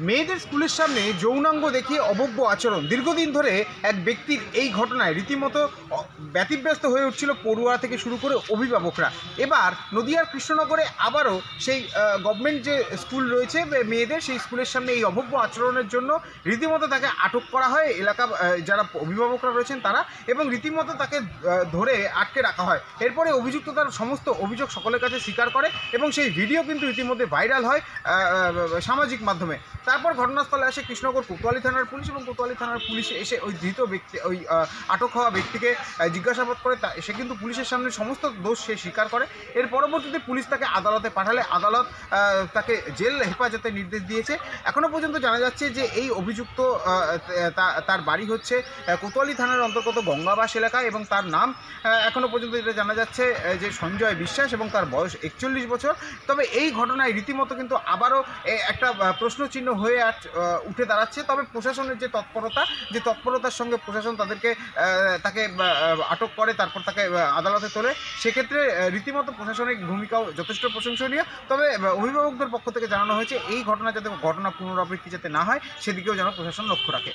মেয়েদের স্কুলের সামনে যৌনাঙ্গ দেখিয়ে অভব্য আচরণ। দীর্ঘদিন ধরে এক ব্যক্তির এই ঘটনায় রীতিমতো ব্যতিব্যস্ত হয়ে উঠছিল পড়ুয়া থেকে শুরু করে অভিভাবকরা। এবার নদিয়ার কৃষ্ণনগরে আবারও সেই গভর্নমেন্ট যে স্কুল রয়েছে মেয়েদের, সেই স্কুলের সামনে এই অভব্য আচরণের জন্য রীতিমতো তাকে আটক করা হয় এলাকা যারা অভিভাবকরা রয়েছেন তারা, এবং রীতিমতো তাকে ধরে আটকে রাখা হয়। এরপরে অভিযুক্ত তার সমস্ত অভিযোগ সকলের কাছে স্বীকার করে এবং সেই ভিডিও কিন্তু রীতিমধ্যে ভাইরাল হয় সামাজিক মাধ্যমে। তারপর ঘটনাস্থলে আসে কৃষ্ণনগর কোতোয়ালি থানার পুলিশ, এবং কোতোয়ালি থানার পুলিশ এসে ওই ধৃত ব্যক্তি, ওই আটক হওয়া ব্যক্তিকে জিজ্ঞাসাবাদ করে। সে কিন্তু পুলিশের সামনে সমস্ত দোষ সে স্বীকার করে। এর পরবর্তীতে পুলিশ তাকে আদালতে পাঠালে আদালত তাকে জেল হেফাজতের নির্দেশ দিয়েছে। এখনও পর্যন্ত জানা যাচ্ছে যে এই অভিযুক্ত তার বাড়ি হচ্ছে কোতোয়ালি থানার অন্তর্গত গঙ্গাবাস এলাকায়, এবং তার নাম এখনও পর্যন্ত যেটা জানা যাচ্ছে যে সঞ্জয় বিশ্বাস, এবং তার বয়স 41 বছর। তবে এই ঘটনায় রীতিমতো কিন্তু আবারও একটা প্রশ্নচিহ্ন হয়ে উঠে দাঁড়াচ্ছে। তবে প্রশাসনের যে তৎপরতার সঙ্গে প্রশাসন তাকে আটক করে, তারপর তাকে আদালতে তোলে, সেক্ষেত্রে রীতিমতো প্রশাসনিক ভূমিকাও যথেষ্ট প্রশংসনীয়। তবে অভিভাবকদের পক্ষ থেকে জানানো হয়েছে এই ঘটনা পুনরাবৃত্তি যাতে না হয় সেদিকেও যেন প্রশাসন লক্ষ্য রাখে।